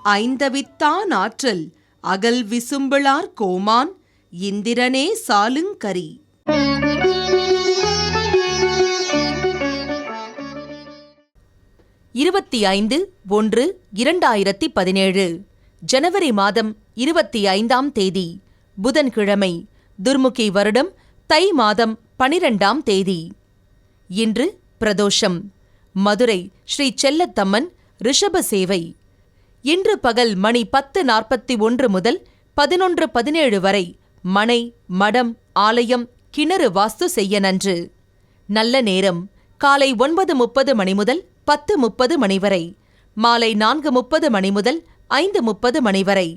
ஐந்தவித்தான் ஆற்றல் அகல் விசும்பிளார் கோமான் இந்திரனே சாலுங்கரி. இருபத்தி 5/1/2017 ஜனவரி மாதம் 25ஆம் தேதி புதன்கிழமை, துர்முகி வருடம் தை மாதம் 12ஆம் தேதி. இன்று பிரதோஷம். மதுரை ஸ்ரீ செல்லத்தம்மன் ரிஷப சேவை. இன்று பகல் மணி 10:41 முதல் 11:17 வரை மனை, மடம், ஆலயம், கிணறு வாஸ்து செய்ய நன்று. நல்ல நேரம் காலை 9:30 மணி முதல் 10:30 மணி வரை, மாலை 4:30 மணி முதல் 5:30 மணி வரை.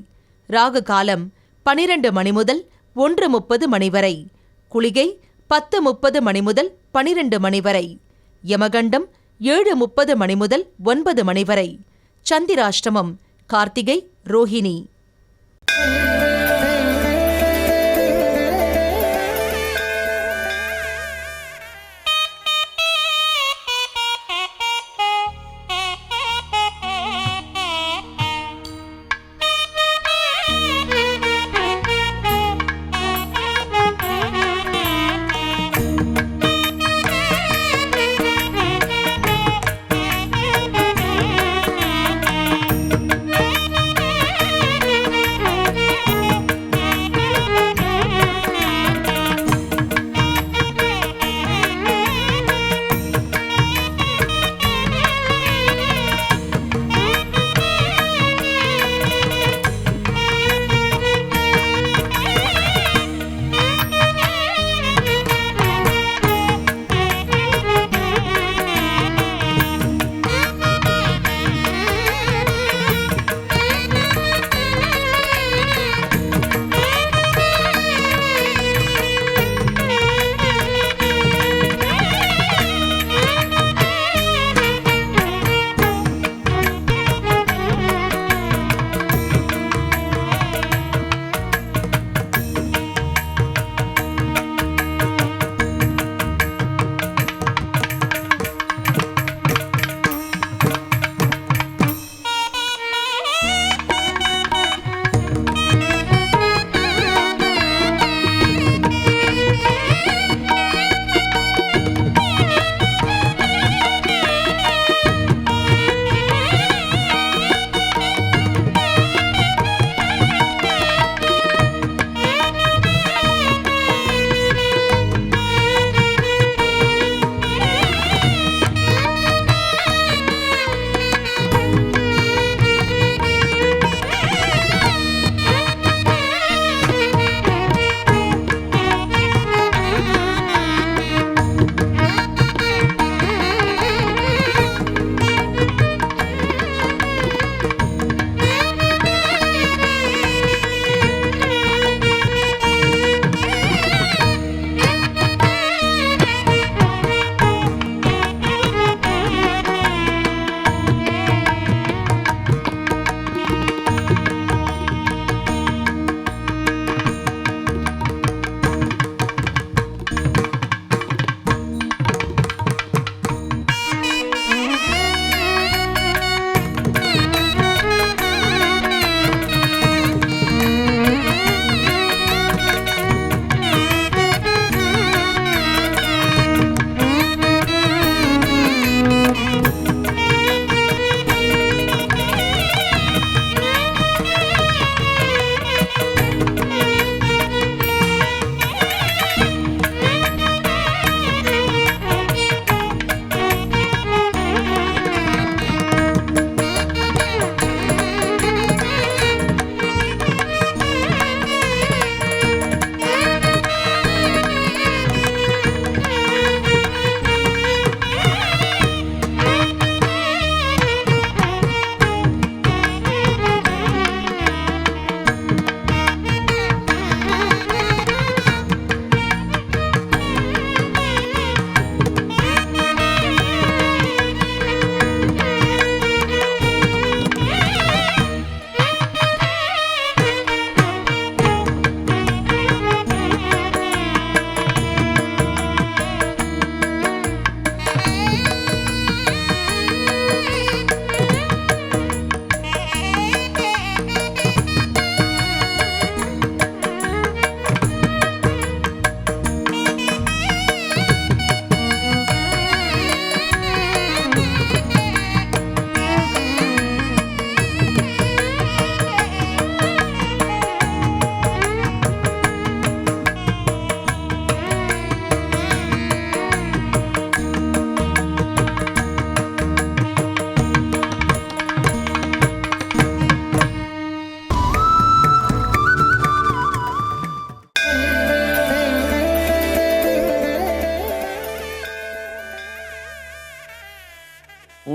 ராகு காலம் 12 மணி முதல் 1:30 மணி வரை. குளிகை 10:30 மணி முதல் 12 மணி வரை. யமகண்டம் 7:30 மணி முதல் 9 மணி வரை. சந்திராஷ்டமம் கார்த்திகை, ரோஹிணி.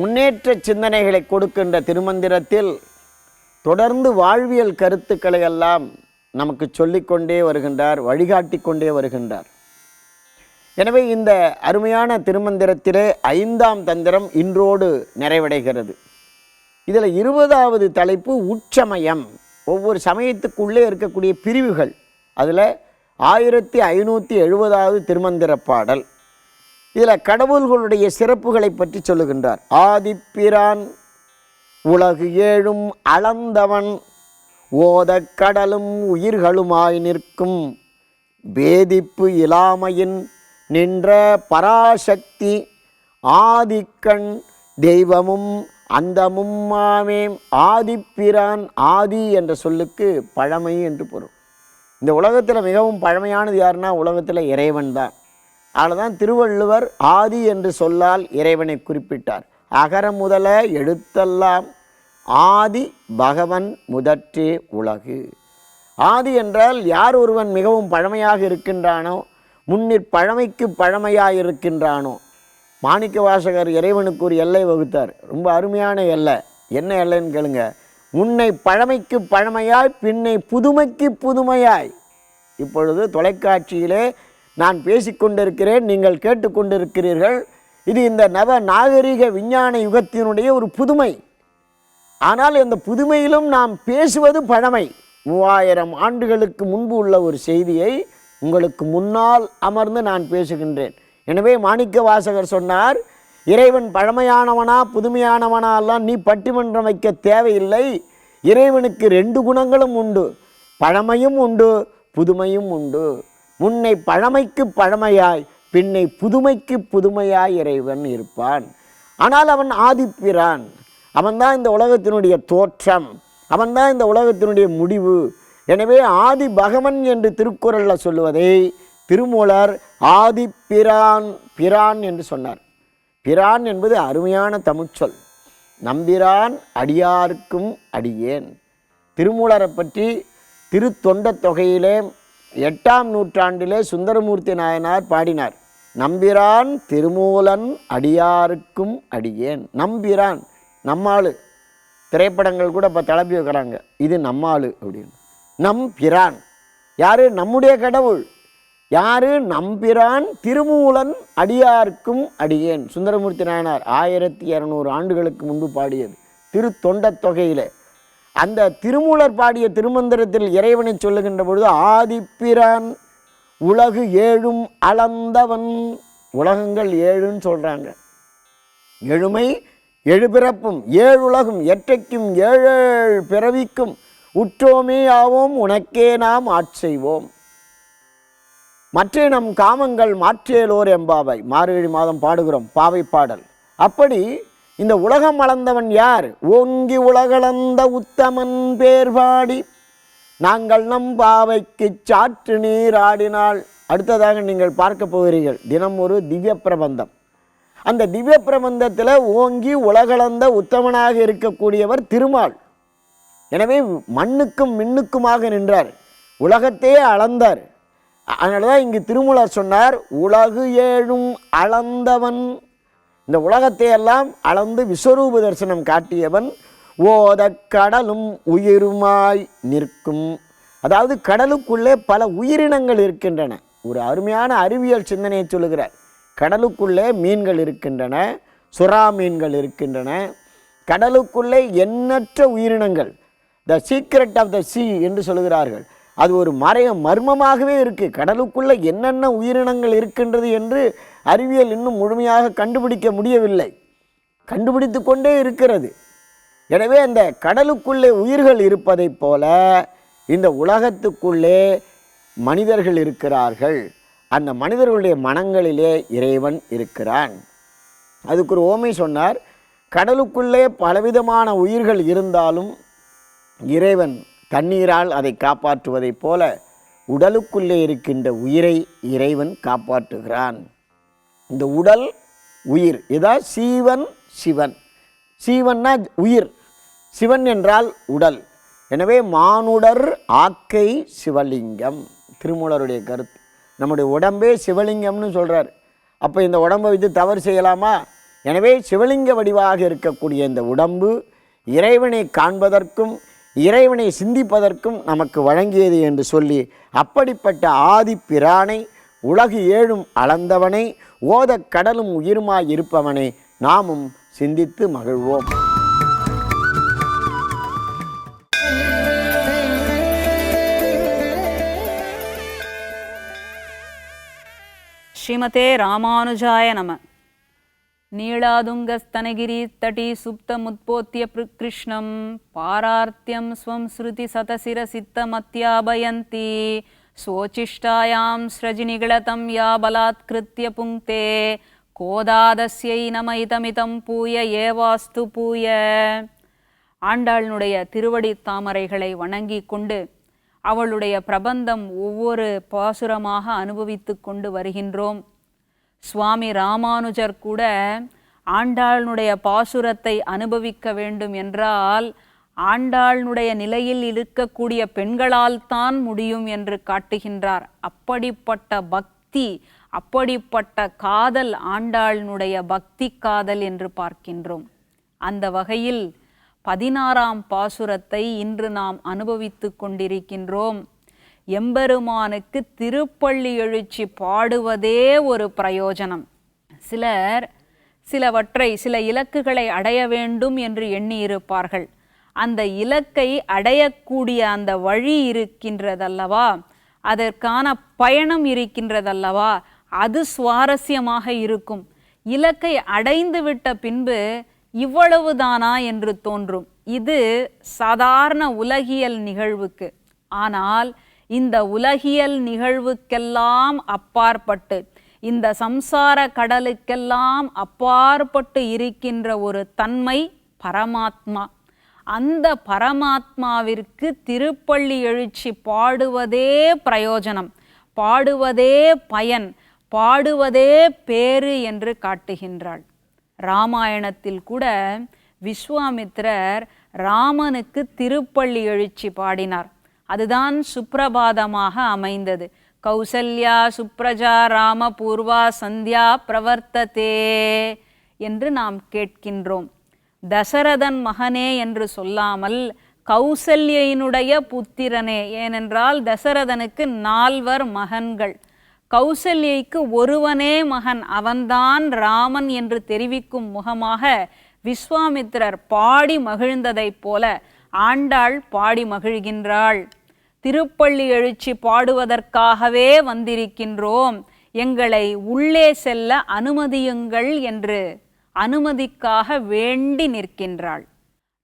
முன்னேற்ற சிந்தனைகளை கொடுக்கின்ற திருமந்திரத்தில் தொடர்ந்து வாழ்வியல் கருத்துக்களை எல்லாம் நமக்கு சொல்லிக்கொண்டே வருகின்றார், வழிகாட்டி கொண்டே வருகின்றார். எனவே இந்த அருமையான திருமந்திரத்திலே 5ஆம் தந்திரம் இன்றோடு நிறைவடைகிறது. இதில் 20வது தலைப்பு உட்சமயம். ஒவ்வொரு சமயத்துக்குள்ளே இருக்கக்கூடிய பிரிவுகள். அதில் 1570வது திருமந்திர பாடல். இதில் கடவுள்களுடைய சிறப்புகளை பற்றி சொல்லுகின்றார். ஆதிப்பிரான் உலகு ஏழும் அளந்தவன் ஓதக் கடலும் உயிர்களுமாய் நிற்கும் பேதிப்பு இலாமையின் நின்ற பராசக்தி ஆதிக்கண் தெய்வமும் அந்தமும் மாமே. ஆதிப்பிரான், ஆதி என்ற சொல்லுக்கு பழமை என்று பொருள். இந்த உலகத்தில் மிகவும் பழமையானது யாருன்னா உலகத்தில் இறைவன் தான். அதனால்தான் திருவள்ளுவர் ஆதி என்று சொல்லால் இறைவனை குறிப்பிட்டார். அகர முதல எழுத்தெல்லாம் ஆதி பகவன் முதற்றே உலகு. ஆதி என்றால் யார் ஒருவன் மிகவும் பழமையாக இருக்கின்றானோ, முன்னிற் பழமைக்கு பழமையாக இருக்கின்றானோ. மாணிக்க வாசகர் இறைவனுக்கு ஒரு எல்லை வகுத்தார். ரொம்ப அருமையான எல்லை. என்ன எல்லைன்னு கேளுங்க. முன்னை பழமைக்கு பழமையாய், பின்னை புதுமைக்கு புதுமையாய். இப்பொழுது தொலைக்காட்சியிலே நான் பேசிக்கொண்டிருக்கிறேன், நீங்கள் கேட்டுக்கொண்டிருக்கிறீர்கள். இது இந்த நவ நாகரிக விஞ்ஞான யுகத்தினுடைய ஒரு புதுமை. ஆனால் இந்த புதுமையிலும் நாம் பேசுவது பழமை. 3000 ஆண்டுகளுக்கு முன்பு உள்ள ஒரு செய்தியை உங்களுக்கு முன்னால் அமர்ந்து நான் பேசுகின்றேன். எனவே மாணிக்க வாசகர் சொன்னார், இறைவன் பழமையானவனா புதுமையானவனா எல்லாம் நீ பட்டிமன்றம் வைக்க தேவையில்லை. இறைவனுக்கு 2 குணங்களும் உண்டு, பழமையும் உண்டு புதுமையும் உண்டு. முன்னை பழமைக்கு பழமையாய், பின்னை புதுமைக்கு புதுமையாய் இறைவன் இருப்பான். ஆனால் அவன் ஆதிப்பிரான். அவன்தான் இந்த உலகத்தினுடைய தோற்றம், அவன்தான் இந்த உலகத்தினுடைய முடிவு. எனவே ஆதி பகவன் என்று திருக்குறளில் சொல்லுவதை திருமூலர் ஆதிப்பிரான், பிரான் என்று சொன்னார். பிரான் என்பது அருமையான தமிழ்ச்சொல். நம்பிரான் அடியார்க்கும் அடியேன். திருமூலரை பற்றி திருத்தொண்டத் தொகையிலே 8ஆம் நூற்றாண்டிலே சுந்தரமூர்த்தி நாயனார் பாடினார். நம்பிரான் திருமூலன் அடியாருக்கும் அடியேன். நம்பிரான் நம்மாளு. திரைப்படங்கள் கூட இப்போ தளப்பி வைக்கிறாங்க, இது நம்மாளு அப்படின்னு. நம் பிரான் யாரு? நம்முடைய கடவுள். யாரு? நம்பிரான் திருமூலன் அடியாருக்கும் அடியேன். சுந்தரமூர்த்தி நாயனார் 1200 ஆண்டுகளுக்கு முன்பு பாடியது திருத்தொண்டத் தொகையிலே. அந்த திருமூலர் பாடிய திருமந்திரத்தில் இறைவனை சொல்லுகின்ற பொழுது ஆதிப்பிரான் உலகு ஏழும் அளந்தவன். உலகங்கள் 7ன்னு சொல்கிறாங்க. எழுமை 7 பிறப்பும் 7 உலகும் எற்றைக்கும் 7 பிறவிக்கும் உற்றோமே ஆவோம் உனக்கே நாம் ஆட்செய்வோம். மற்றே நம் காமங்கள் மாற்றேலோர் எம்பாவை. மார்கழி மாதம் பாடுகிறோம் பாவை பாடல். அப்படி இந்த உலகம் அளந்தவன் யார்? ஓங்கி உலகளந்த உத்தமன் பேர் பாடி நாங்கள் நம் பாவைக்கு சாற்று நீர் ஆடினாள். அடுத்ததாக நீங்கள் பார்க்க போகிறீர்கள் தினம் ஒரு திவ்ய பிரபந்தம். அந்த திவ்ய பிரபந்தத்தில் ஓங்கி உலகளந்த உத்தமனாக இருக்கக்கூடியவர் திருமால். எனவே மண்ணுக்கும் மின்னுக்குமாக நின்றார், உலகத்தையே அளந்தார். அதனால தான் இங்கு திருமூலர் சொன்னார் உலகு ஏழும் அளந்தவன். இந்த உலகத்தை எல்லாம் அளந்து விஸ்வரூப தரிசனம் காட்டியவன். ஓத கடலும் உயிருமாய் நிற்கும். அதாவது கடலுக்குள்ளே பல உயிரினங்கள் இருக்கின்றன. ஒரு அருமையான அறிவியல் சிந்தனையை சொல்லுகிறார். கடலுக்குள்ளே மீன்கள் இருக்கின்றன, சுறா மீன்கள் இருக்கின்றன. கடலுக்குள்ளே எண்ணற்ற உயிரினங்கள், த சீக்ரெட் ஆஃப் த சீ என்று சொல்லுகிறார்கள். அது ஒரு மர்மமாகவே இருக்குது. கடலுக்குள்ளே என்னென்ன உயிரினங்கள் இருக்கின்றது என்று அறிவியல் இன்னும் முழுமையாக கண்டுபிடிக்க முடியவில்லை, கண்டுபிடித்து கொண்டே இருக்கிறது. எனவே அந்த கடலுக்குள்ளே உயிர்கள் இருப்பதைப் போல இந்த உலகத்துக்குள்ளே மனிதர்கள் இருக்கிறார்கள். அந்த மனிதர்களுடைய மனங்களிலே இறைவன் இருக்கிறான். அதுக்கு ஒரு ஓமை சொன்னார். கடலுக்குள்ளே பலவிதமான உயிர்கள் இருந்தாலும் இறைவன் தண்ணீரால் அதை காப்பாற்றுவதைப் போல உடலுக்குள்ளே இருக்கின்ற உயிரை இறைவன் காப்பாற்றுகிறான். இந்த உடல் உயிர் இதான் சீவன் சிவன். சீவன்னா உயிர், சிவன் என்றால் உடல். எனவே மானுடர் ஆக்கை சிவலிங்கம் திருமூலருடைய கருத்து. நம்முடைய உடம்பே சிவலிங்கம்னு சொல்கிறார். அப்போ இந்த உடம்பை வைத்து தவறு செய்யலாமா? எனவே சிவலிங்க வடிவாக இருக்கக்கூடிய இந்த உடம்பு இறைவனை காண்பதற்கும் இறைவனை சிந்திப்பதற்கும் நமக்கு வழங்கியது என்று சொல்லி அப்படிப்பட்ட ஆதிப்பிரானை உலகு ஏழும் அளந்தவனை ஓதக் கடலும் உயிருமாய் இருப்பவனை நாமும் சிந்தித்து மகிழ்வோம். ஸ்ரீமதே ராமானுஜாய நம. நீளாதுங்கஸ்தனகிரி தட்டி சுப்தமுத்போத்திய கிருஷ்ணம் பாரார்த்தியம் ஸ்வம் ஸ்ருதி சதசிர சித்தமத்யாபயந்தி ஸ்வோச்சிஷ்டாயாம் ஸ்ரஜினிகளதம் யா பலாத்கிருத்ய புங்க்தே கோதாதஸ்யை நம இதமிதம் பூய ஏவாஸ்து பூய. ஆண்டாளுடைய திருவடி தாமரைகளை வணங்கி கொண்டு அவளுடைய பிரபந்தம் ஒவ்வொரு பாசுரமாக அனுபவித்து கொண்டு வருகின்றோம். சுவாமி ராமானுஜர் கூட ஆண்டாளுடைய பாசுரத்தை அனுபவிக்க வேண்டும் என்றால் ஆண்டாளுடைய நிலையில் இருக்கக்கூடிய பெண்களால் தான் முடியும் என்று காட்டுகின்றார். அப்படிப்பட்ட பக்தி, அப்படிப்பட்ட காதல் ஆண்டாளுடைய பக்தி காதல் என்று பார்க்கின்றோம். அந்த வகையில் 16ஆம் பாசுரத்தை இன்று நாம் அனுபவித்து கொண்டிருக்கின்றோம். எம்பெருமானுக்கு திருப்பள்ளி எழுச்சி பாடுவதே ஒரு பிரயோஜனம். சில இலக்குகளை அடைய வேண்டும் என்று எண்ணியிருப்பார்கள். அந்த இலக்கை அடையக்கூடிய அந்த வழி இருக்கின்றதல்லவா, அதற்கான பயணம் இருக்கின்றதல்லவா, அது சுவாரஸ்யமாக இருக்கும். இலக்கை அடைந்து விட்ட பின்பு இவ்வளவுதானா என்று தோன்றும். இது சாதாரண உலகியல் நிகழ்வுக்கு. ஆனால் இந்த உலகியல் நிகழ்வுக்கெல்லாம் அப்பாற்பட்டு, இந்த சம்சார கடலுக்கெல்லாம் அப்பாற்பட்டு இருக்கின்ற ஒரு தன்மை பரமாத்மா. அந்த பரமாத்மாவிற்கு திருப்பள்ளி எழுச்சி பாடுவதே பிரயோஜனம், பாடுவதே பயன், பாடுவதே பேறு என்று காட்டுகின்றாள். ராமாயணத்தில் கூட விஸ்வாமித்திரர் ராமனுக்கு திருப்பள்ளி எழுச்சி பாடினார். அதுதான் சுப்ரபாதமாக அமைந்தது. கௌசல்யா சுப்ரஜா ராம பூர்வா சந்தியா பிரவர்த்ததே என்று நாம் கேட்கின்றோம். தசரதன் மகனே என்று சொல்லாமல் கௌசல்யினுடைய புத்திரனே. ஏனென்றால் தசரதனுக்கு 4 மகன்கள், கௌசல்யைக்கு ஒருவனே மகன், அவன்தான் ராமன் என்று தெரிவிக்கும் முகமாக விஸ்வாமித்திரர் பாடி மகிழ்ந்ததைப் போல ஆண்டாள் பாடி மகிழ்கின்றாள். திருப்பள்ளி எழுச்சி பாடுவதற்காகவே வந்திருக்கின்றோம், எங்களை உள்ளே செல்ல அனுமதியுங்கள் என்று அனுமதிக்காக வேண்டி நிற்கின்றாள்.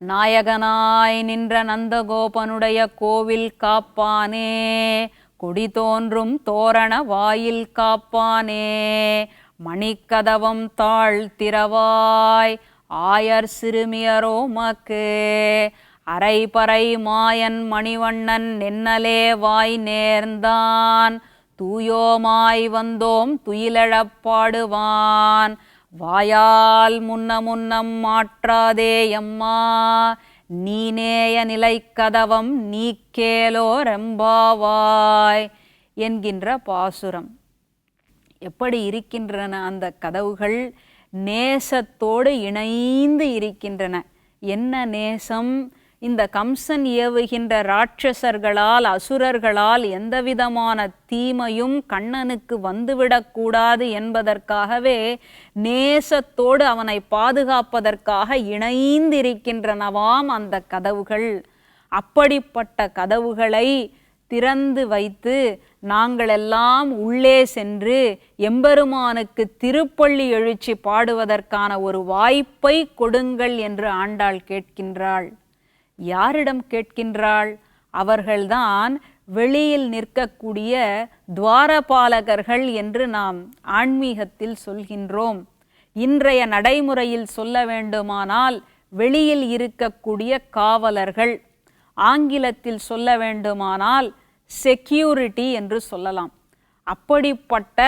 நாயகனாய் நின்ற நந்தகோபனுடைய கோவில் காப்பானே, கொடி தோன்றும் தோரண வாயில் காப்பானே, மணிக்கதவம் தாழ்த்திரவாய் ஆயர் சிறுமியரோ மக்கு, அரைபறை மாயன் மணிவண்ணன் நென்னலே வாய் நேர்ந்தான், தூயோமாய் வந்தோம் துயிலழப்பாடுவான், வாயால் முன்னம் மாற்றாதே எம்மா, நீனேய நிலை கதவம் நீக்கேலோ ரெம்பாவாய் என்கின்ற பாசுரம். எப்படி இருக்கின்றன அந்த கதவுகள்? நேசத்தோடு இணைந்து இருக்கின்றன. என்ன நேசம்? இந்த கம்சன் ஏவுகின்ற ராட்சசர்களால், அசுரர்களால் எந்தவிதமான தீமையும் கண்ணனுக்கு வந்துவிடக்கூடாது என்பதற்காகவே நேசத்தோடு அவனை பாதுகாப்பதற்காக இணைந்திருக்கின்றனவாம் அந்த கதவுகள். அப்படிப்பட்ட கதவுகளை திறந்து வைத்து நாங்களெல்லாம் உள்ளே சென்று எம்பெருமானுக்கு திருப்பள்ளி எழுச்சி பாடுவதற்கான ஒரு வாய்ப்பை கொடுங்கள் என்று ஆண்டாள் கேட்கின்றாள். யாரிடம் கேட்கின்றாள்? அவர்கள்தான் வெளியில் நிற்கக்கூடிய துவாரபாலகர்கள் என்று நாம் ஆன்மீகத்தில் சொல்கின்றோம். இன்றைய நடைமுறையில் சொல்ல வேண்டுமானால் வெளியில் இருக்கக்கூடிய காவலர்கள், ஆங்கிலத்தில் சொல்ல வேண்டுமானால் செக்யூரிட்டி என்று சொல்லலாம். அப்படிப்பட்ட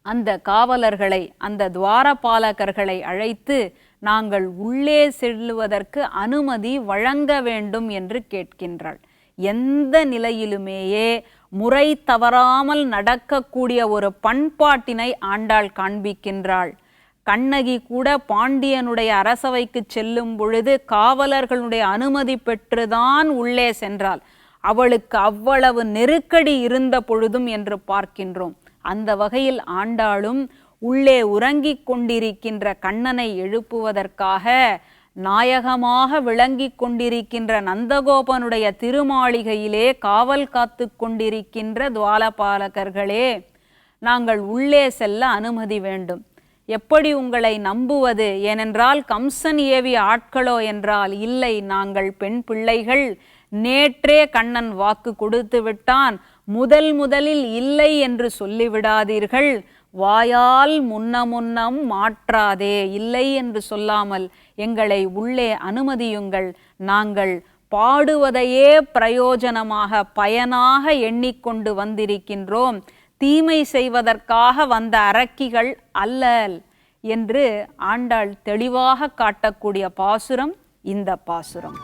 அந்த காவலர்களை, அந்த துவாரபாலகர்களை அழைத்து நாங்கள் உள்ளே செல்லுவதற்கு அனுமதி வழங்க வேண்டும் என்று கேட்கின்றாள். எந்த நிலையிலுமேயே முறை தவறாமல் நடக்கக்கூடிய ஒரு பண்பாட்டினை ஆண்டாள் காண்பிக்கின்றாள். கண்ணகி கூட பாண்டியனுடைய அரசவைக்கு செல்லும் பொழுது காவலர்களுடைய அனுமதி பெற்றுதான் உள்ளே சென்றாள். அவளுக்கு அவ்வளவு நெருக்கடி இருந்த பொழுதும் என்று பார்க்கின்றோம். அந்த வகையில் ஆண்டாளும் உள்ளே உறங்கிக் கொண்டிருக்கின்ற கண்ணனை எழுப்புவதற்காக நாயகமாக விளங்கி கொண்டிருக்கின்ற நந்தகோபனுடைய திருமாளிகையிலே காவல் காத்து கொண்டிருக்கின்ற துவாலபாலகர்களே, நாங்கள் உள்ளே செல்ல அனுமதி வேண்டும். எப்படி உங்களை நம்புவது? ஏனென்றால் கம்சன் ஏவிய ஆட்களோ என்றால் இல்லை, நாங்கள் பெண் பிள்ளைகள். நேற்றே கண்ணன் வாக்கு கொடுத்து விட்டான். முதலில் இல்லை என்று சொல்லிவிடாதீர்கள். வாயால் முன்னம் மாற்றாதே, இல்லை என்று சொல்லாமல் எங்களை உள்ளே அனுமதியுங்கள். நாங்கள் பாடுவதையே பிரயோஜனமாக பயனாக எண்ணிக்கொண்டு வந்திருக்கின்றோம். தீமை செய்வதற்காக வந்த அரக்கிகள் அல்லல் என்று ஆண்டாள் தெளிவாக காட்டக்கூடிய பாசுரம் இந்த பாசுரம்.